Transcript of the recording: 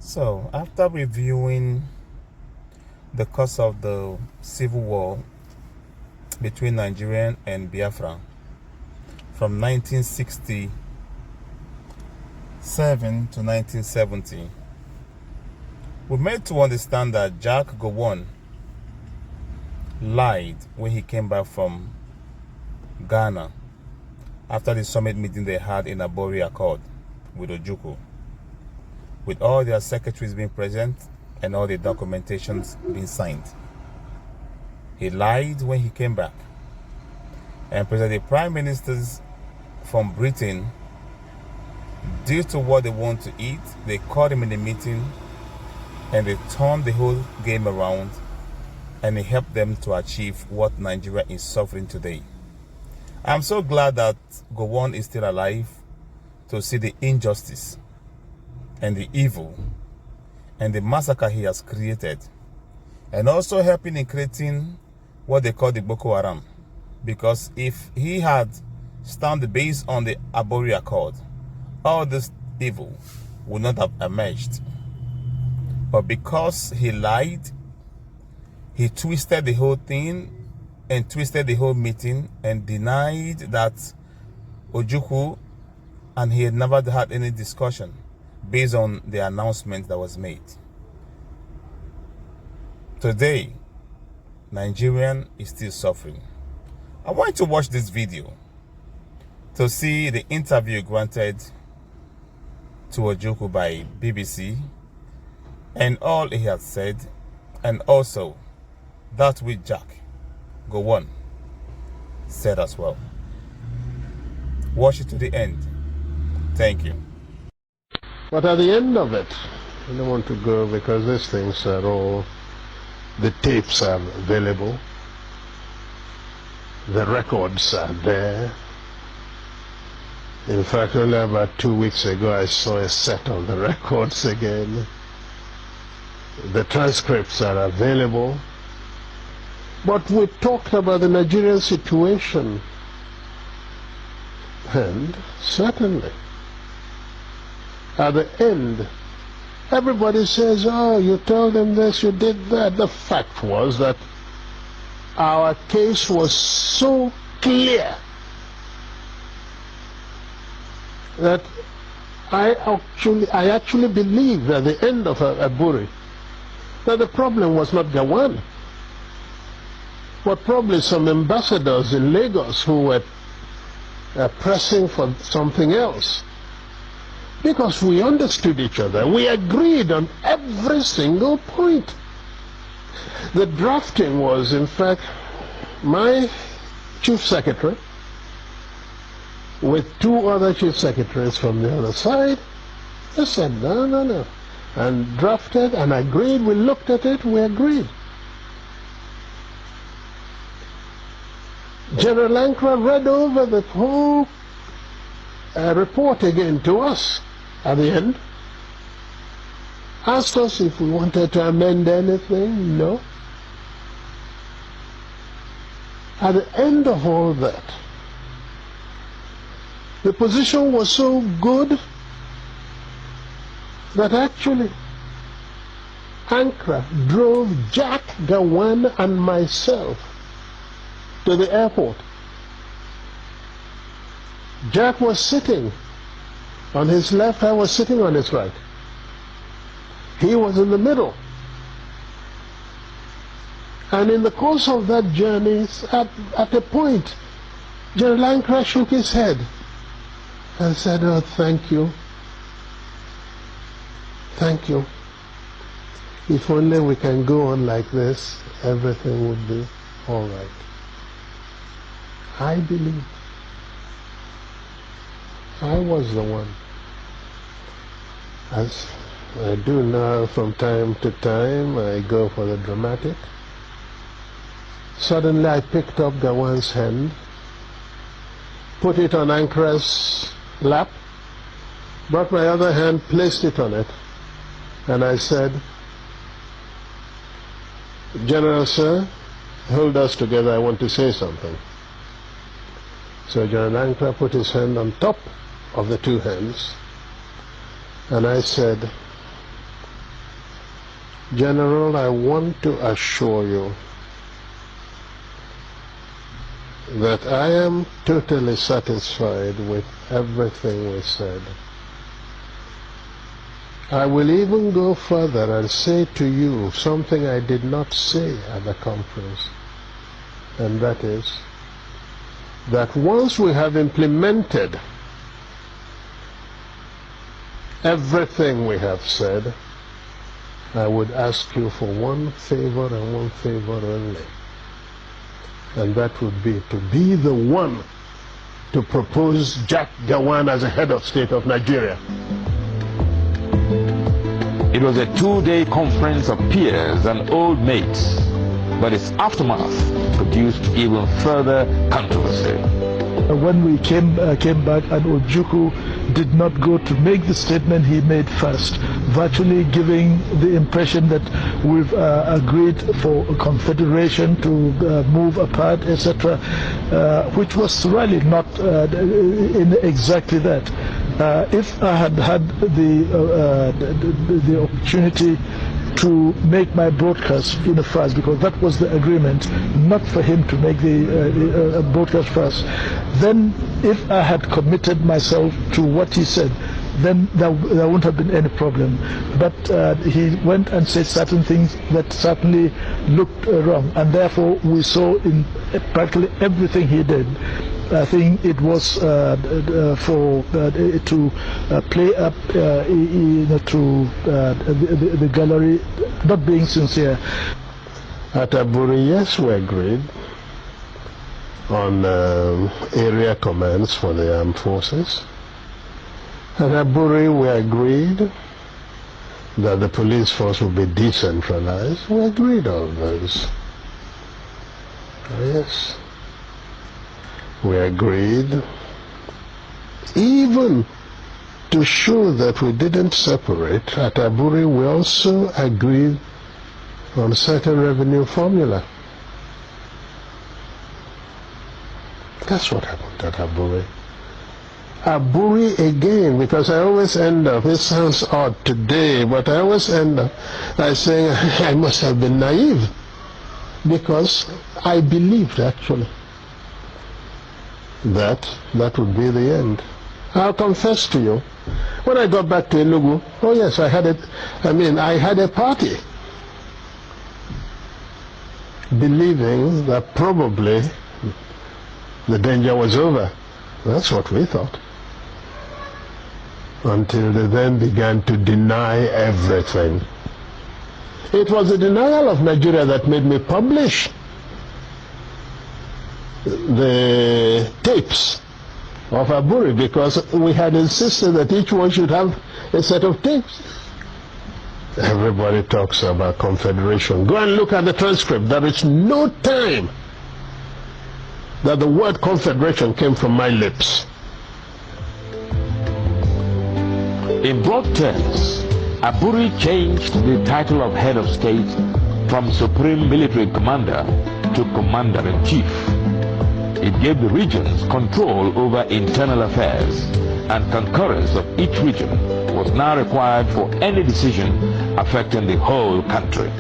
So, after reviewing the cause of the civil war between Nigerian and Biafran from 1967 to 1970, we made to understand that Jack Gowon lied when he came back from Ghana after the summit meeting they had in Abori Arcuate with Ojukwu, with all their secretaries being present and all the documentations being signed. He lied when he came back and presented the prime ministers from Britain. Due to what they want to eat, they called him in the meeting and they turned the whole game around, and he helped them to achieve what Nigeria is suffering today. I'm so glad that Gowon is still alive to see the injustice and the evil and the massacre he has created, and also helping in creating what they call the Boko Haram. Because if he had stand based on the Abori Accord, all this evil would not have emerged. But because he lied, he twisted the whole thing and twisted the whole meeting and denied that Ojukwu and he had never had any discussion based on the announcement that was made. Today, Nigerian is still suffering. I want you to watch this video to see the interview granted to Ojukwu by BBC and all he has said, and also that which Jack Gowon said as well. Watch it to the end. Thank you. But at the end of it, I don't want to go because these things are all, the tapes are available, the records are there. In fact, only about 2 weeks ago I saw a set of the records again. The transcripts are available. But we talked about the Nigerian situation, and certainly at the end everybody says, oh, you told them this, you did that. The fact was that our case was so clear that I actually believed at the end of Abori that the problem was not Gowon, but probably some ambassadors in Lagos who were pressing for something else. Because we understood each other. We agreed on every single point. The drafting was, in fact, my chief secretary with 2 other chief secretaries from the other side. They said, no, and drafted and agreed. We looked at it, we agreed. General Ankara read over the whole report again to us at the end, asked us if we wanted to amend anything. No. At the end of all that, the position was so good that actually Ankara drove Jack Gowon and myself to the airport. Jack was sitting on his left, I was sitting on his right. He was in the middle. And in the course of that journey, at a point, General Ankara shook his head and said, oh, thank you. Thank you. If only we can go on like this, everything would be all right. I believe I was the one. As I do now from time to time, I go for the dramatic. Suddenly I picked up Gowon's hand, put it on Ankara's lap, brought my other hand, placed it on it, and I said, General, sir, hold us together, I want to say something. So General Ankara put his hand on top of the 2 hands, and I said, General, I want to assure you that I am totally satisfied with everything we said. I will even go further and say to you something I did not say at the conference, and that is that once we have implemented everything we have said, I would ask you for one favor and one favor only, and that would be to be the one to propose Jack Gawan as a head of state of Nigeria. It was a two-day conference of peers and old mates, but its aftermath produced even further controversy. When we came back and Ojukwu did not go to make the statement he made first, virtually giving the impression that we've agreed for a confederation to move apart, etc., which was really not in exactly that. If I had had the opportunity to make my broadcast in the first, because that was the agreement, not for him to make the broadcast first, then if I had committed myself to what he said, then there wouldn't have been any problem. But he went and said certain things that certainly looked wrong, and therefore we saw in practically everything he did, I think it was for to play up to the gallery, not being sincere. At Abori, yes, we agreed on area commands for the armed forces. At Abori, we agreed that the police force would be decentralized. We agreed on those. Yes. We agreed, even to show that we didn't separate, at Abori we also agreed on certain revenue formula. That's what happened at Abori. Abori again, because I always end up, it sounds odd today, but I always end up by saying I must have been naive, because I believed actually that would be the end. I'll confess to you, when I got back to Enugu, oh yes, I had a party, believing that probably the danger was over. That's what we thought. Until they then began to deny everything. It was the denial of Nigeria that made me publish the tapes of Abori, because we had insisted that each one should have a set of tapes. Everybody talks about confederation. Go and look at the transcript. There is no time that the word confederation came from my lips. In broad terms, Abori changed the title of head of state from Supreme Military Commander to Commander-in-Chief. It gave the regions control over internal affairs, and concurrence of each region was now required for any decision affecting the whole country.